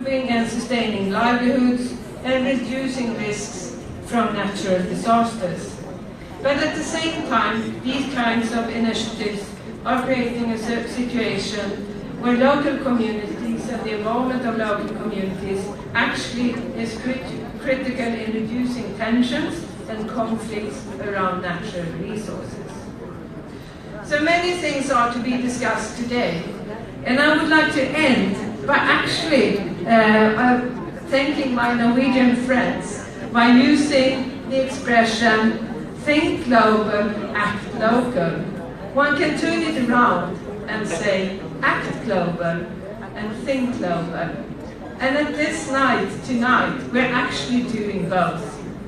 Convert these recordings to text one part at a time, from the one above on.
and sustaining livelihoods and reducing risks from natural disasters. But at the same time, these kinds of initiatives are creating a situation where local communities and the involvement of local communities actually is critical in reducing tensions and conflicts around natural resources. So many things are to be discussed today, and I would like to end by actually thanking my Norwegian friends by using the expression think global, act local. One can turn it around and say act global and think global. And at this night, tonight, we're actually doing both.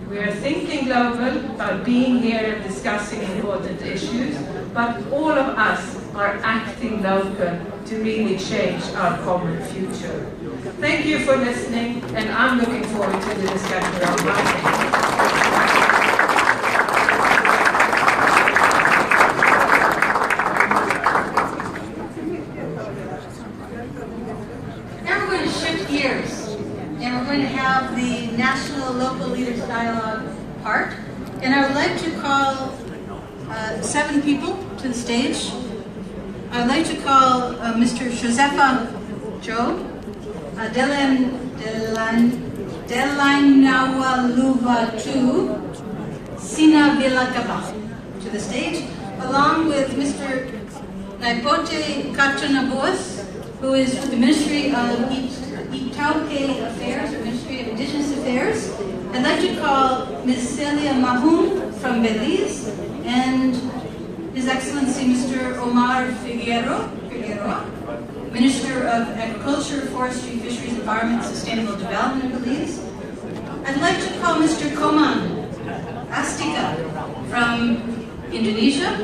We are thinking global by being here and discussing important issues, but all of us are acting local to really change our common future. Thank you for listening, and I'm looking forward to the discussion around my the National Local Leaders Dialogue part, and I would like to call 7 people to the stage. I would like to call Mr. Josefa Joe, Delainawaluva Tu, Sina Vilakaba to the stage, along with Mr. Naipote Katunaboas, who is with the Ministry of Itauke Affairs, or Ministry of Indigenous Affairs. I'd like to call Ms. Celia Mahum from Belize, and His Excellency Mr. Omar Figueroa, Minister of Agriculture, Forestry, Fisheries, Environment, and Sustainable Development of Belize. I'd like to call Mr. Koman Astika from Indonesia,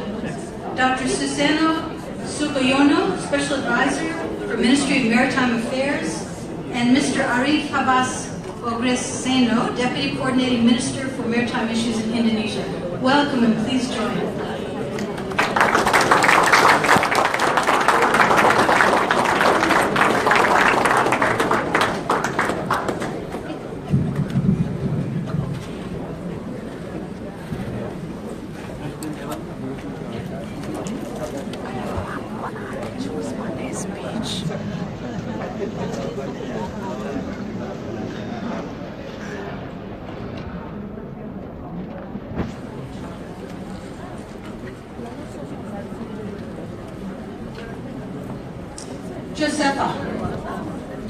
Dr. Suseno Sukoyono, Special Advisor for Ministry of Maritime Affairs, and Mr. Arif Habas Ogreseno, Deputy Coordinating Minister for Maritime Issues in Indonesia. Welcome, and please join.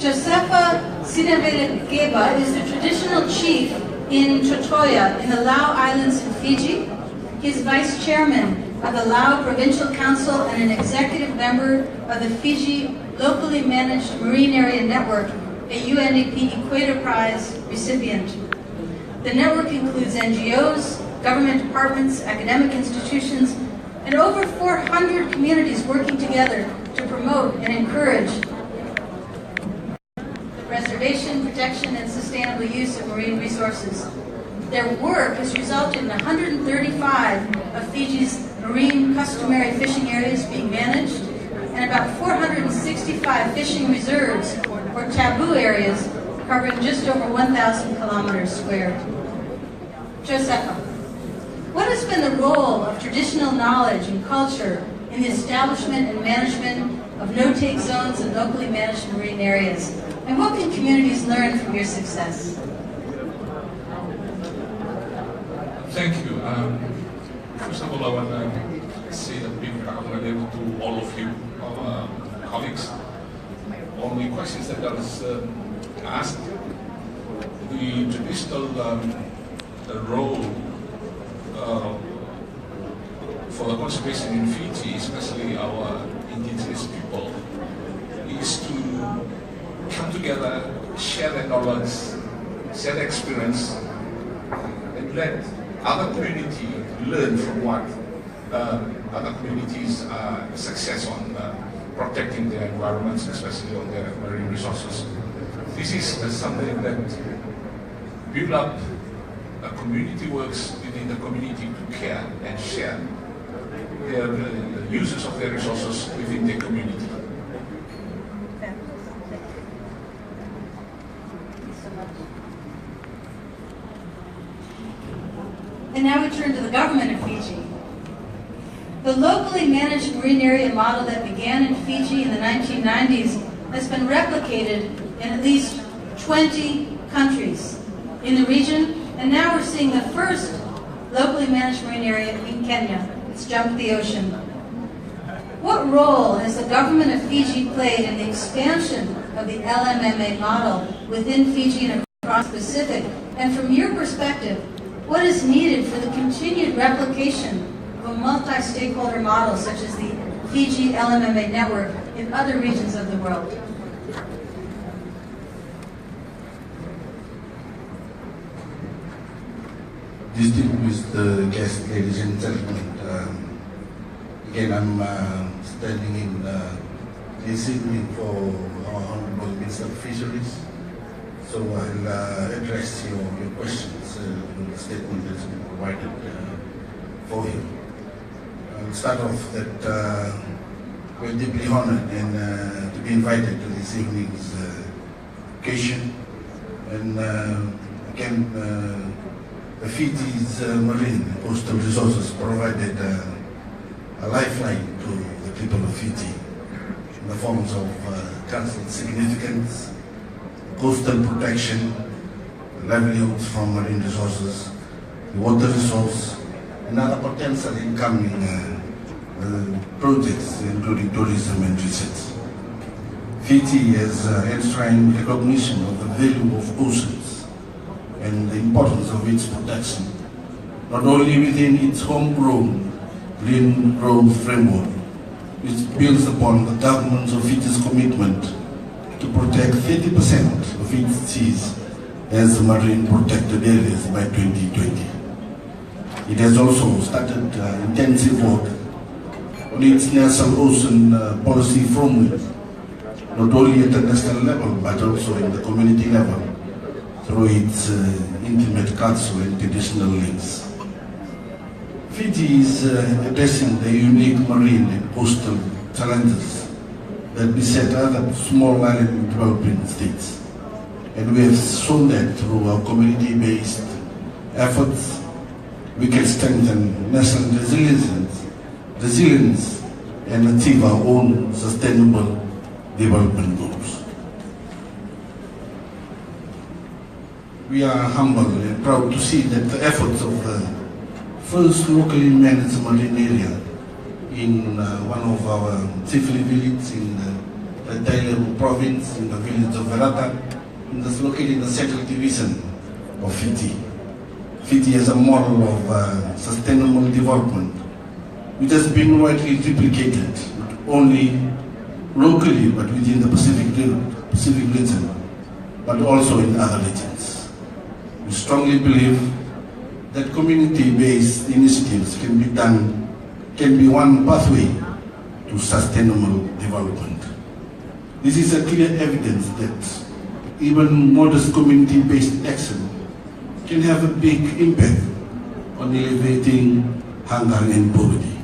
Josefa Sinevelegeba is the traditional chief in Chotoya in the Lau Islands in Fiji. He is vice chairman of the Lau Provincial Council and an executive member of the Fiji Locally Managed Marine Area Network, a UNDP Equator Prize recipient. The network includes NGOs, government departments, academic institutions, and over 400 communities working together to promote and encourage the preservation, protection, and sustainable use of marine resources. Their work has resulted in 135 of Fiji's marine customary fishing areas being managed, and about 465 fishing reserves, or taboo areas, covering just over 1,000 kilometers squared. Josefa, what has been the role of traditional knowledge and culture in the establishment and management of no-take zones and locally managed marine areas? And what can communities learn from your success? Thank you. First of all, I want to say a big congratulations to all of you, our colleagues, on the questions that I was asked. The traditional role for the conservation in Fiji, especially our indigenous people, is to come together, share their knowledge, share their experience, and let other communities learn from what other communities' success on protecting their environments, especially on their marine resources. This is something that build up a community works within the community to care and share their uses of their resources within their community. And now we turn to the government of Fiji. The locally managed marine area model that began in Fiji in the 1990s has been replicated in at least 20 countries in the region, and now we're seeing the first locally managed marine area in Kenya. It's jumped the ocean. What role has the government of Fiji played in the expansion of the LMMA model within Fiji and across the Pacific? And from your perspective, what is needed for the continued replication of a multi-stakeholder model such as the Fiji LMMA network in other regions of the world? Distinguished guests, ladies and gentlemen, again I'm standing in this evening for our Honorable Minister of Fisheries, so I'll address your questions in the statement that's been provided for him. I'll start off that we're deeply honored and to be invited to this evening's occasion, and again the Fiji's marine and coastal resources provided a lifeline to the people of Fiji in the forms of cultural significance, coastal protection, livelihoods from marine resources, the water resource, and other potential incoming projects, including tourism and research. Fiji has enshrined recognition of the value of oceans and the importance of its protection, not only within its homegrown green growth framework, which builds upon the government of Fiji's commitment to protect 30% of its seas as marine protected areas by 2020. It has also started intensive work on its national ocean policy framework, not only at the national level but also in the community level, through its intimate cultural and traditional links. Fiji is addressing the unique marine and coastal challenges that beset other small island developing states. And we have shown that through our community-based efforts, we can strengthen national resilience and achieve our own sustainable development goals. We are humble and proud to see that the efforts of the first locally managed marine area in one of our chiefly villages in the Taileru province, in the village of Verata, located in the central division of Fiji. Fiji has a model of sustainable development which has been widely replicated, not only locally but within the Pacific region, but also in other regions. We strongly believe that community-based initiatives can be one pathway to sustainable development. This is a clear evidence that even modest community-based action can have a big impact on alleviating hunger and poverty.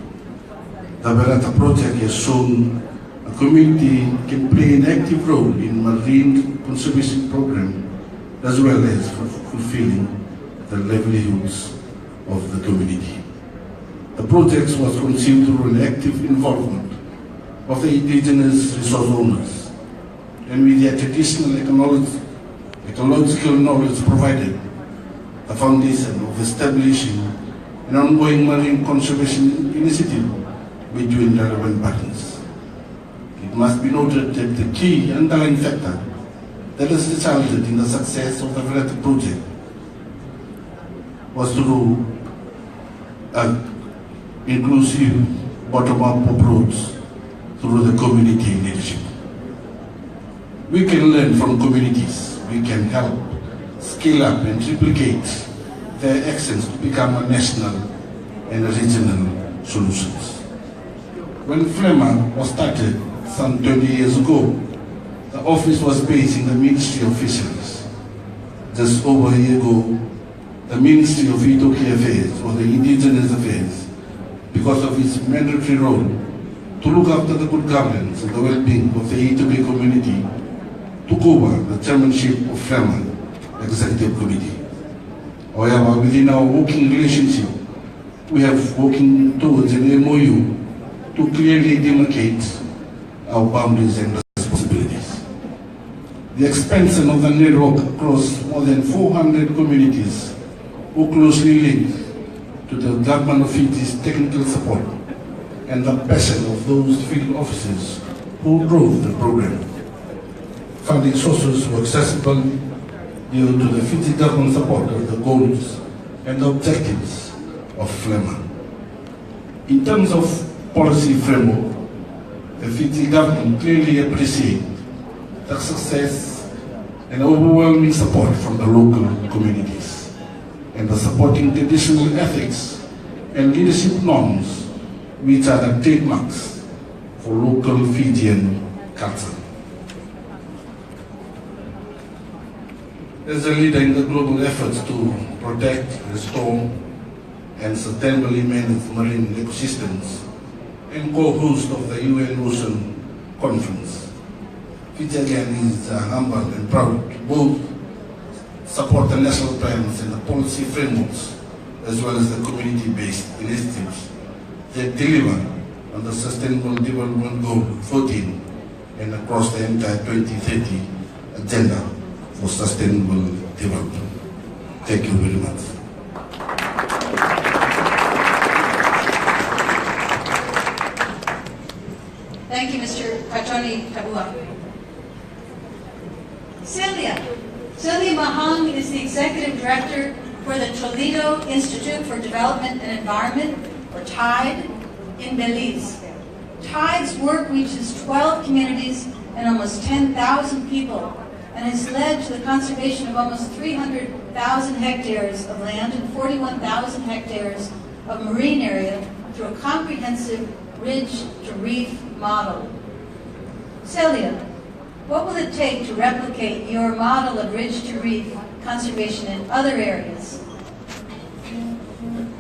The Verata project has shown a community can play an active role in marine conservation program as well as fulfilling the livelihoods of the community. The project was conceived through an active involvement of the indigenous resource owners, and with their traditional ecological knowledge provided the foundation of establishing an ongoing marine conservation initiative between relevant partners. It must be noted that the key underlying factor that has resulted in the success of the Verata project was through an inclusive bottom-up approach through the community leadership. We can learn from communities. We can help scale up and replicate their actions to become a national and regional solutions. When FLEMA was started some 20 years ago, the office was based in the Ministry of Fisheries. Just over a year ago, the Ministry of Etoki Affairs, or the Indigenous Affairs, because of its mandatory role to look after the good governance and the well-being of the Etoki community, took over the chairmanship of FLEMA Executive Committee. However, within our working relationship, we have working towards an MOU to clearly demarcate our boundaries and responsibilities. The expansion of the network across more than 400 communities were closely linked to the government of Fiji's technical support and the passion of those field officers who drove the program. Funding sources were accessible due to the Fiji government support of the goals and objectives of FLEMA. In terms of policy framework, the Fiji government clearly appreciates the success and overwhelming support from the local communities and the supporting traditional ethics and leadership norms which are the trademarks for local Fijian culture. As a leader in the global efforts to protect, restore, and sustainably manage marine ecosystems, and co-host of the UN Ocean Conference, Fiji again is humble and proud to both support the national plans and the policy frameworks, as well as the community-based initiatives that deliver on the Sustainable Development Goal 14 and across the entire 2030 agenda for sustainable development. Thank you very much. Thank you, Mr. Katoni Tabua. Celia Mahang is the Executive Director for the Toledo Institute for Development and Environment, or TIDE, in Belize. TIDE's work reaches 12 communities and almost 10,000 people, and has led to the conservation of almost 300,000 hectares of land and 41,000 hectares of marine area through a comprehensive ridge-to-reef model. Celia, what will it take to replicate your model of ridge-to-reef conservation in other areas?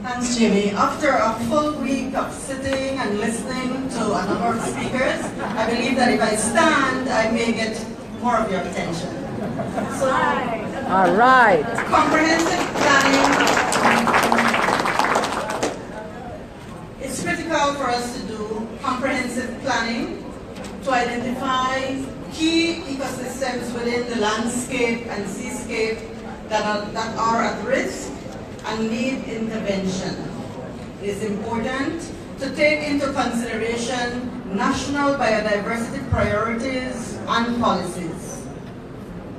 Thanks, Jimmy. After a full week of sitting and listening to a number of speakers, I believe that if I stand, I may get more of your attention. So, all right. Comprehensive planning. It's critical for us to do comprehensive planning to identify key ecosystems within the landscape and seascape that are at risk and need intervention. It is important to take into consideration national biodiversity priorities and policies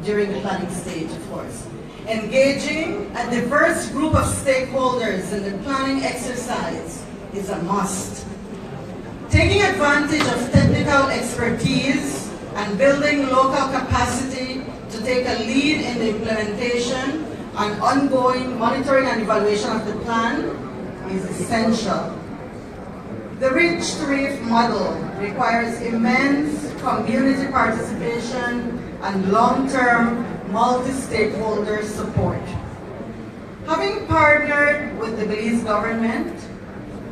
during the planning stage, of course. Engaging a diverse group of stakeholders in the planning exercise is a must. Taking advantage of technical expertise and building local capacity to take a lead in the implementation and ongoing monitoring and evaluation of the plan is essential. The ridge-to-reef model requires immense community participation and long-term multi-stakeholder support. Having partnered with the Belize government,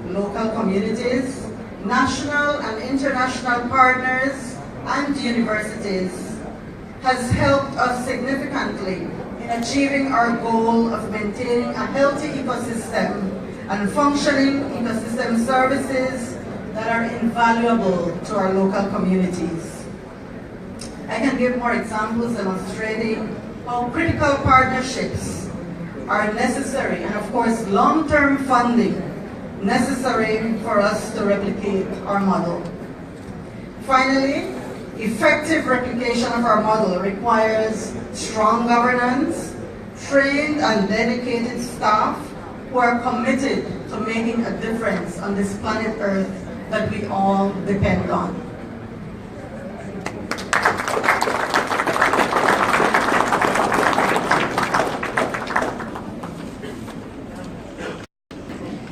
local communities, national and international partners, and universities has helped us significantly in achieving our goal of maintaining a healthy ecosystem and functioning ecosystem services that are invaluable to our local communities. I can give more examples demonstrating how critical partnerships are necessary, and of course long-term funding necessary for us to replicate our model. Finally, effective replication of our model requires strong governance, trained and dedicated staff who are committed to making a difference on this planet Earth that we all depend on.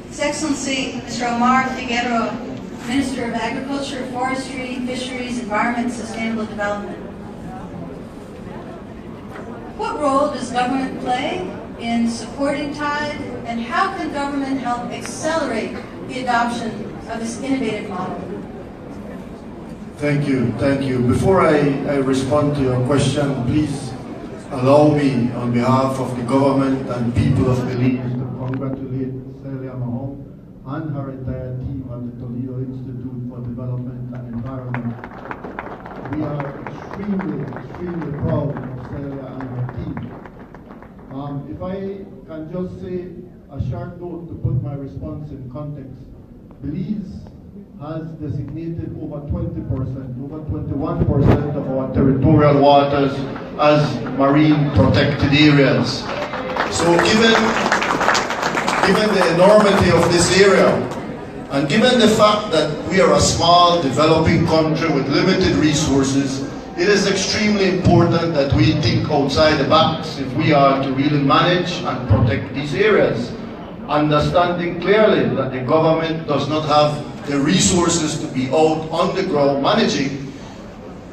His Excellency, Mr. Omar Figueroa, Minister of Agriculture, Forestry, Fisheries, Environment, and Sustainable Development. What role does government play in supporting TIDE, and how can government help accelerate the adoption of this innovative model? Thank you. Before I respond to your question, please allow me, on behalf of the government and people of Belize, to congratulate Celia Mahon and her entire team at the Toledo Institute for Development and Environment. We are extremely proud of Celia and her team. If I can just say a short note to put my response in context, Belize has designated over 20%, over 21% of our territorial waters as marine protected areas. So given the enormity of this area, and given the fact that we are a small developing country with limited resources, it is extremely important that we think outside the box if we are to really manage and protect these areas. Understanding clearly that the government does not have the resources to be out on the ground managing,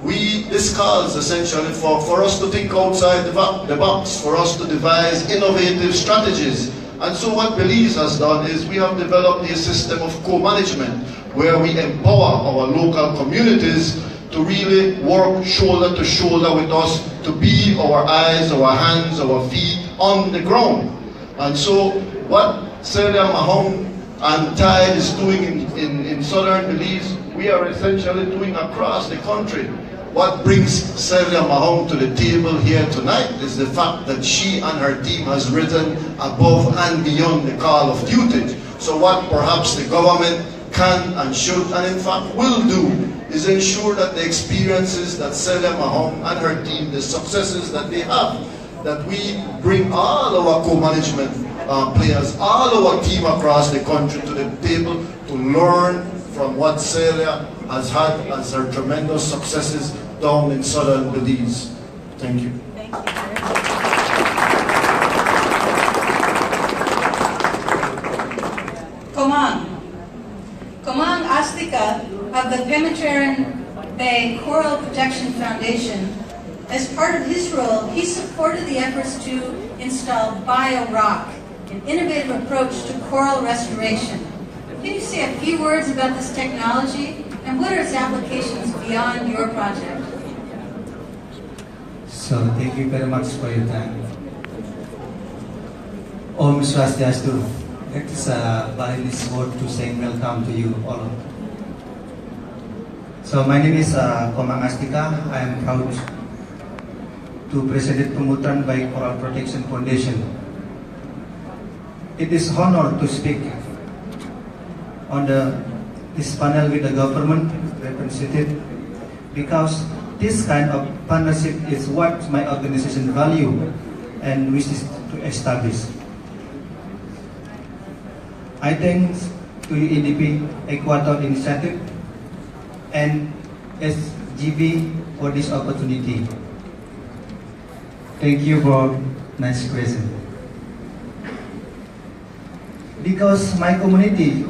this calls essentially for us to think outside the box, for us to devise innovative strategies. And so what Belize has done is we have developed a system of co-management where we empower our local communities to really work shoulder to shoulder with us, to be our eyes, our hands, our feet on the ground. And so what Celia Mahon and Tide is doing in southern Belize, we are essentially doing across the country. What brings Celia Mahon to the table here tonight is the fact that she and her team has risen above and beyond the call of duty. So what perhaps the government can and should and in fact will do is ensure that the experiences that Celia Mahon and her team, the successes that they have, that we bring all our co-management players, all our team across the country to the table to learn from what Celia has had as her tremendous successes down in southern Belize. Thank you. Thank you. Komang Astika of the Pemetraren Bay Coral Protection Foundation, as part of his role, he supported the efforts to install BioRock, an innovative approach to coral restoration. Can you say a few words about this technology and what are its applications beyond your project? So, thank you very much for your time. Om Swastiastu. It is a Balinese word to say welcome to you all. So, my name is Komang Astika. I am proud to present Pemutran by Coral Protection Foundation. It is honor to speak on this panel with the government represented, because this kind of partnership is what my organization value and wishes to establish. I thank to UNDP Equator Initiative and SGB for this opportunity. Thank you for nice question. Because my community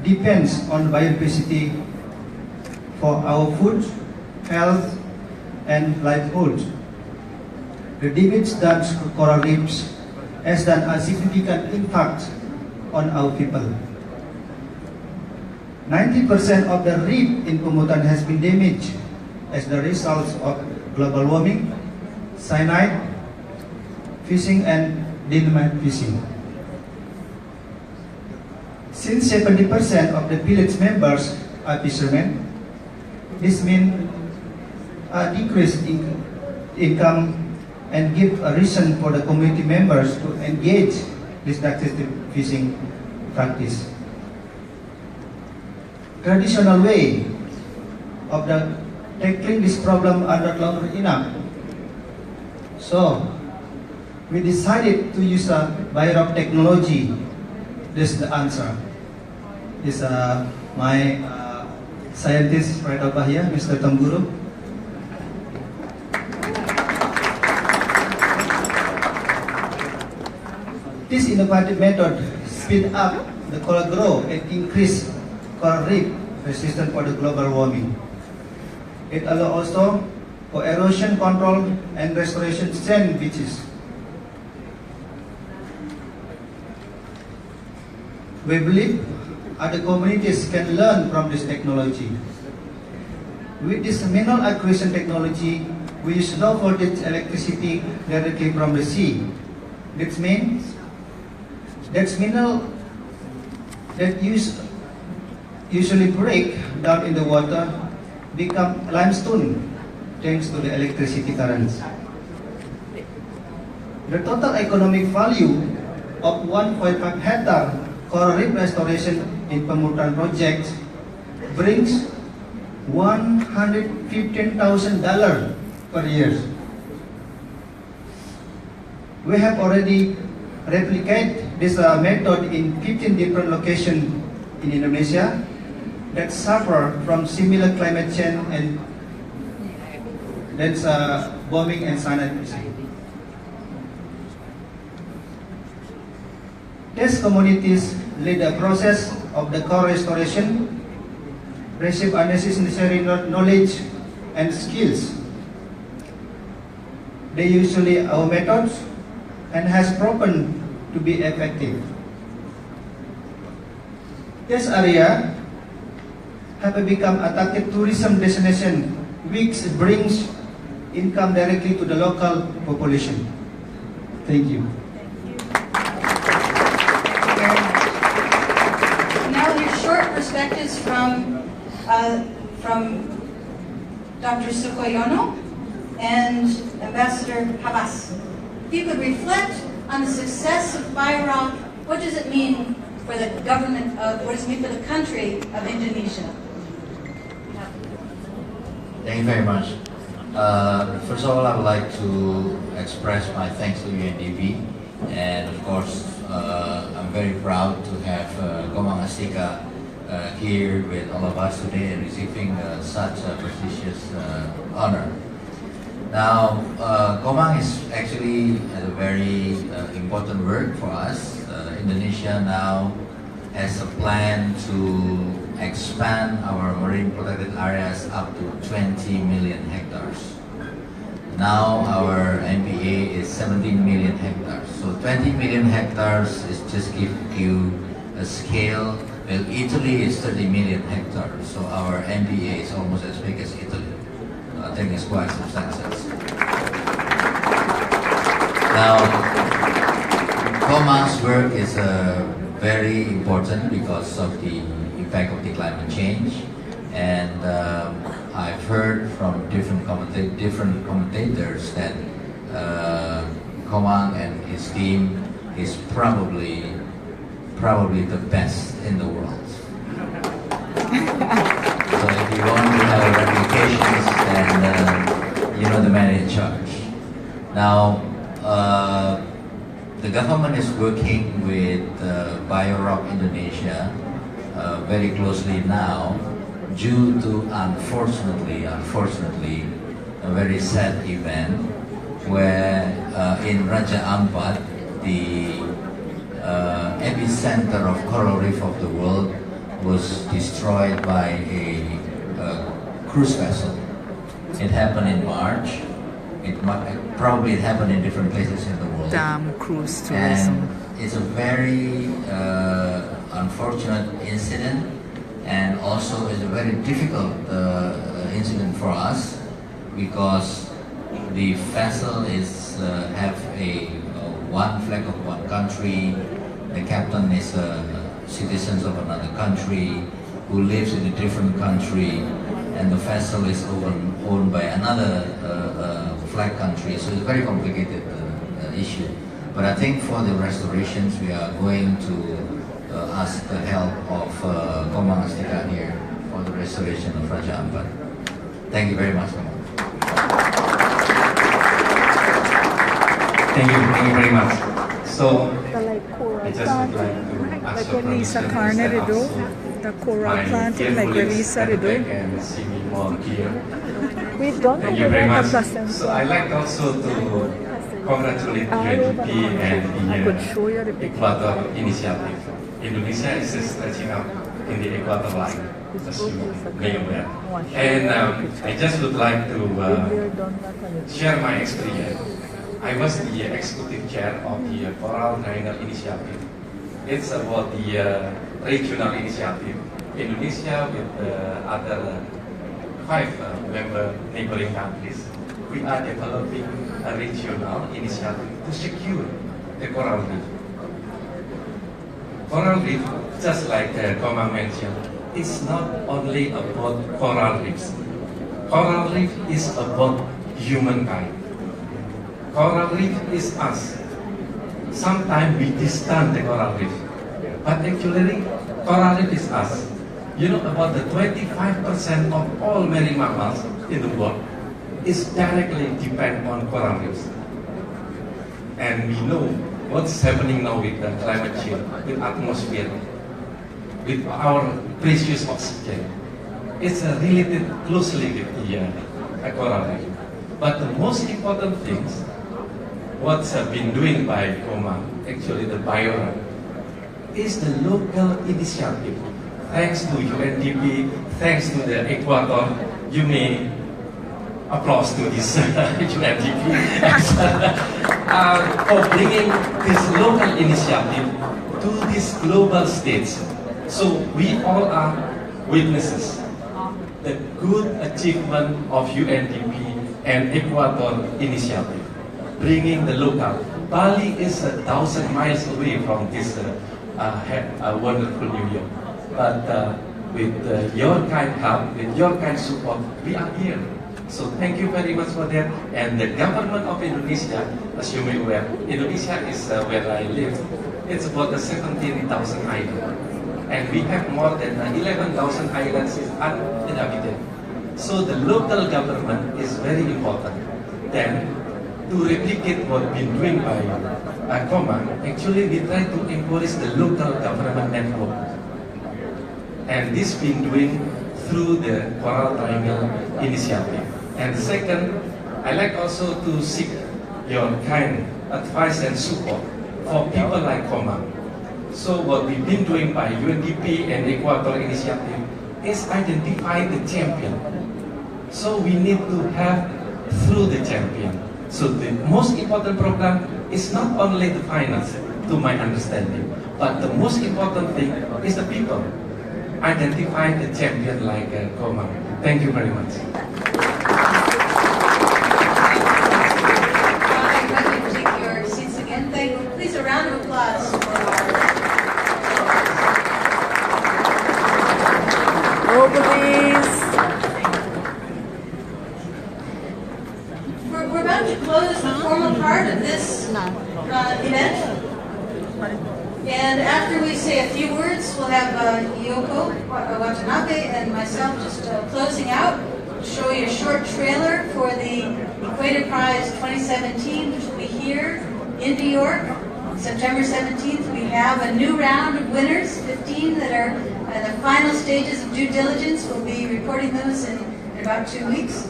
depends on biodiversity for our food, health, and livelihood. The damage that coral reefs has done a significant impact on our people. 90% of the reef in Pemutran has been damaged as the result of global warming, cyanide, fishing, and dynamite fishing. Since 70% of the village members are fishermen, this means a decrease in income and give a reason for the community members to engage this destructive fishing practice. Traditional way of tackling this problem are not longer enough. So we decided to use a BioRock technology. This is the answer. This my scientist right over here, Mr. Tamburu. This innovative method speed up the coral growth and increase coral reef resistance for the global warming. It allows also for erosion control and restoration sand beaches. We believe other communities can learn from this technology. With this mineral acquisition technology, we use low voltage electricity directly from the sea. That means that's mineral that usually break down in the water become limestone thanks to the electricity currents. The total economic value of 1.5 hectare coral reef restoration in Pemutan project brings $115,000 per year. We have already replicated this method in 15 different locations in Indonesia that suffer from similar climate change and that's bombing and cyanide fishing. These communities lead the process of the coral restoration, receive unnecessary knowledge and skills. They usually our methods and has proven to be effective. This area have become attractive tourism destination which brings income directly to the local population. Thank you. Now your short perspectives from Dr. Sukoyono and Ambassador Habas. If you could reflect on the success of BioRock, what does it mean for the government of, what does it mean for the country of Indonesia? Thank you very much. First of all, I would like to express my thanks to UNDP, and of course, I'm very proud to have Komang Astika here with all of us today and receiving such a prestigious honor. Now, Komang is actually a very important work for us. Indonesia now has a plan to expand our marine protected areas up to 20 million hectares. Now our MPA is 17 million hectares. So 20 million hectares is just give you a scale. Well, Italy is 30 million hectares, so our MPA is almost as big as Italy. I think it's quite substantial. Now, Komang's work is very important because of the impact of the climate change, and I've heard from different commentators that Komang and his team is probably the best in the world. So if you want to have replications, then you know the man in charge. Now, the government is working with BioRock Indonesia very closely now, due to unfortunately, a very sad event where in Raja Ampat, the epicenter of coral reef of the world was destroyed by a cruise vessel. It happened in March. It probably happened in different places in the world. Damn cruise tourism. And it's a very unfortunate incident, and also is a very difficult incident for us because the vessel is have a one flag of one country. The captain is citizens of another country who lives in a different country, and the vessel is owned by another flag country. So it's a very complicated issue. But I think for the restorations, we are going to ask the help of Komang Astika here for the restoration of Raja Ampat. Thank you very much, Komang. Thank you very much. So, I just would like to ask Like when Lisa Carner did do, the coral planting, like when Lisa did do. and see me more here. We don't Thank you very much. So I'd like also to congratulate UNDP and the Equator initiative. Indonesia is stretching out in the Equator line, as you may aware. And I just would like to share my experience. I was the executive chair of the Coral Trainer Initiative. It's about the regional initiative. Indonesia with other 5 member neighboring countries we are developing a regional initiative to secure the coral reef. Coral reef, just like Komang mentioned, it's not only about coral reefs. Coral reef is about humankind. Coral reef is us. Sometimes we distance the coral reef, but actually coral reef is us. You know, about the 25% of all marine mammals in the world is directly depend on coral reefs. And we know what's happening now with the climate change, with atmosphere, with our precious oxygen. It's related closely with the coral reef. But the most important things, what's been doing by Komang, actually the Biora, is the local initiative. Thanks to UNDP, thanks to the Equator, you may applause to this UNDP for bringing this local initiative to this global stage. So we all are witnesses the good achievement of UNDP and Equator initiative, bringing the local. Bali is 1,000 miles away from this wonderful New York. But with your kind help, with your kind support, we are here. So thank you very much for that. And the government of Indonesia, as you may be aware, Indonesia is where I live. It's about 17,000 islands. And we have more than 11,000 islands uninhabited. So the local government is very important. Then, to replicate what been doing by Komang, actually we try to encourage the local government network. And this been doing through the Coral Triangle Initiative. And second, I like also to seek your kind advice and support for people like Komang. So what we've been doing by UNDP and Equator Initiative is identify the champion. So we need to have through the champion. So the most important program is not only the finance, to my understanding, but the most important thing is the people. Identify the champion like Komang. Thank you very much. I'd like you to take your seats again. Please, a round of applause for our... We're about to close the formal part of this event. And after we say a few words, we'll have Yoko Watanabe and myself just closing out, show you a short trailer for the Equator Prize 2017, which will be here in New York. September 17th, we have a new round of winners, 15 that are at the final stages of due diligence. We'll be reporting those in about 2 weeks.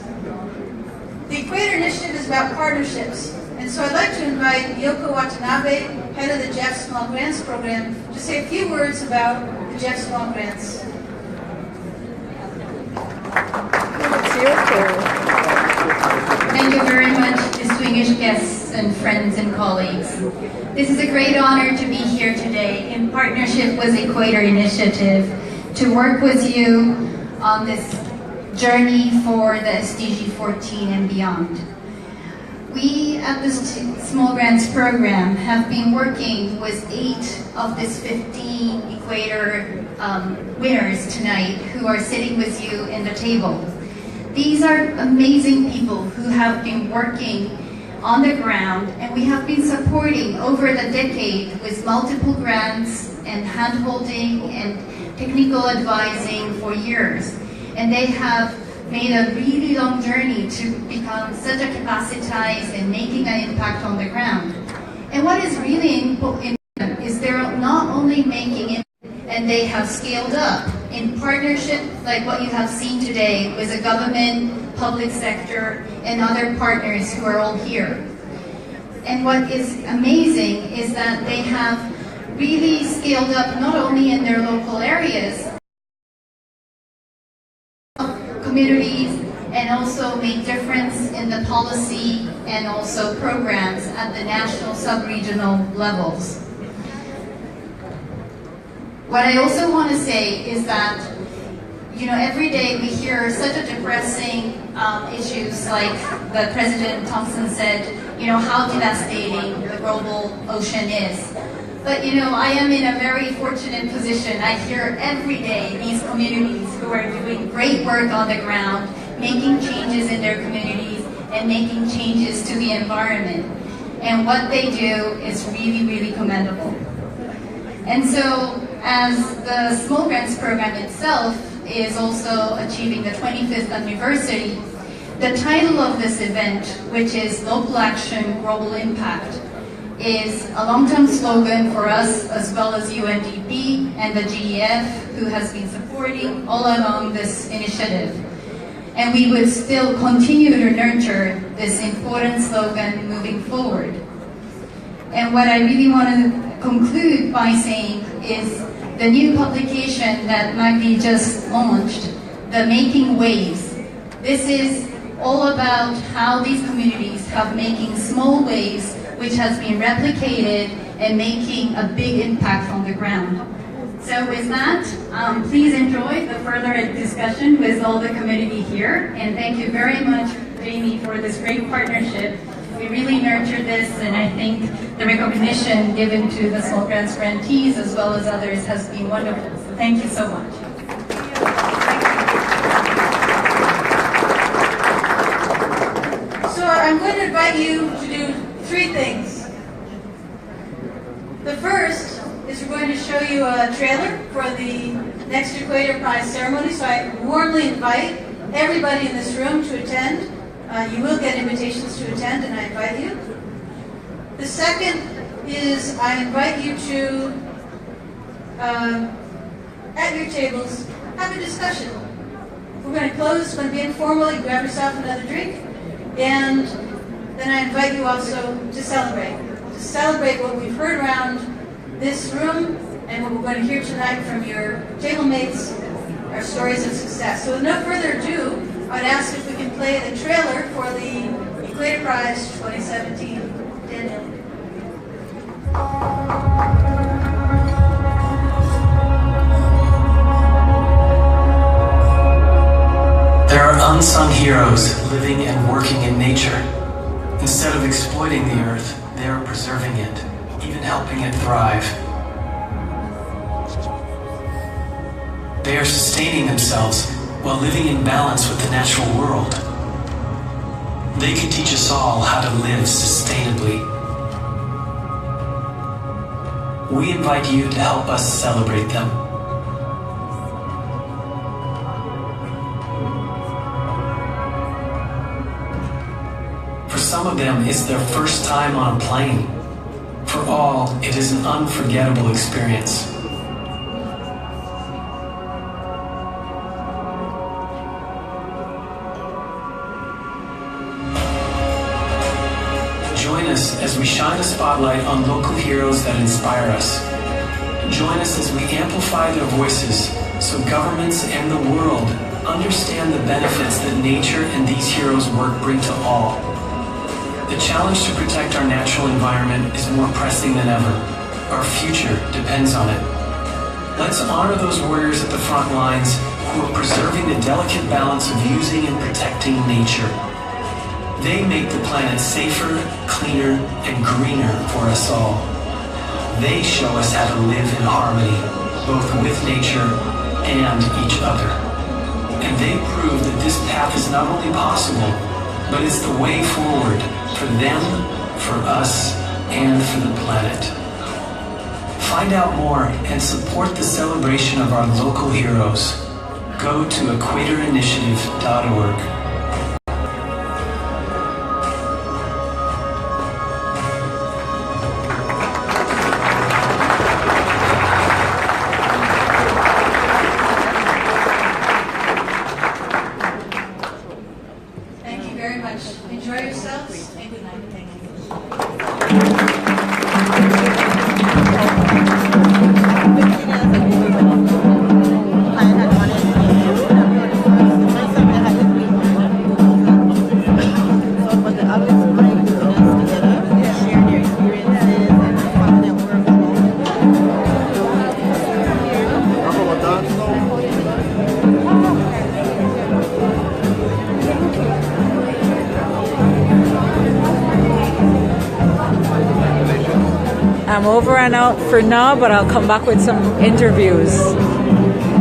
The Equator Initiative is about partnerships. And so I'd like to invite Yoko Watanabe, head of the Jeff Small Grants Program, to say a few words about the Jeff Small Grants. Thank you very much, distinguished guests and friends and colleagues. This is a great honor to be here today in partnership with Equator Initiative to work with you on this journey for the SDG 14 and beyond. We at the Small Grants Program have been working with 8 of these 15 Equator winners tonight who are sitting with you in the table. These are amazing people who have been working on the ground, and we have been supporting over the decade with multiple grants and hand-holding and technical advising for years. And they have made a really long journey to become such a capacitized and making an impact on the ground. And what is really important is they're not only making it, and they have scaled up in partnership like what you have seen today with the government, public sector, and other partners who are all here. And what is amazing is that they have really scaled up not only in their local areas, communities, and also make difference in the policy and also programs at the national sub-regional levels. What I also want to say is that you know, every day we hear such a depressing issues like the President Thompson said, you know, how devastating the global ocean is. But you know, I am in a very fortunate position. I hear every day these communities who are doing great work on the ground, making changes in their communities and making changes to the environment. And what they do is really, really commendable. And so, as the Small Grants Program itself is also achieving the 25th anniversary, the title of this event, which is Local Action, Global Impact, is a long-term slogan for us as well as UNDP and the GEF, who has been supporting all along this initiative. And we would still continue to nurture this important slogan moving forward. And what I really want to conclude by saying is the new publication that Magdi just launched, the Making Waves. This is all about how these communities have making small waves which has been replicated and making a big impact on the ground. So with that, please enjoy the further discussion with all the community here. And thank you very much, Jamie, for this great partnership. We really nurtured this, and I think the recognition given to the Small Grants grantees as well as others has been wonderful. So thank you so much. So I'm going to invite you to do 3 things. The first is we're going to show you a trailer for the next Equator Prize ceremony, so I warmly invite everybody in this room to attend. You will get invitations to attend, and I invite you. The second is I invite you to, at your tables, have a discussion. We're going to close, it's going to be informal, you grab yourself another drink, and then I invite you also to celebrate what we've heard around this room and what we're going to hear tonight from your table mates, our stories of success. So with no further ado, I'd ask if we can play the trailer for the Equator Prize 2017. Daniel. There are unsung heroes living and working in nature. Instead of exploiting the earth, they are preserving it, even helping it thrive. They are sustaining themselves while living in balance with the natural world. They could teach us all how to live sustainably. We invite you to help us celebrate them. For some of them, it's their first time on a plane. For all, it is an unforgettable experience. Join us as we shine a spotlight on local heroes that inspire us. Join us as we amplify their voices so governments and the world understand the benefits that nature and these heroes' work bring to all. The challenge to protect our natural environment is more pressing than ever. Our future depends on it. Let's honor those warriors at the front lines who are preserving the delicate balance of using and protecting nature. They make the planet safer, cleaner, and greener for us all. They show us how to live in harmony, both with nature and each other. And they prove that this path is not only possible, but it's the way forward for them, for us, and for the planet. Find out more and support the celebration of our local heroes. Go to equatorinitiative.org. I'm over and out for now, but I'll come back with some interviews.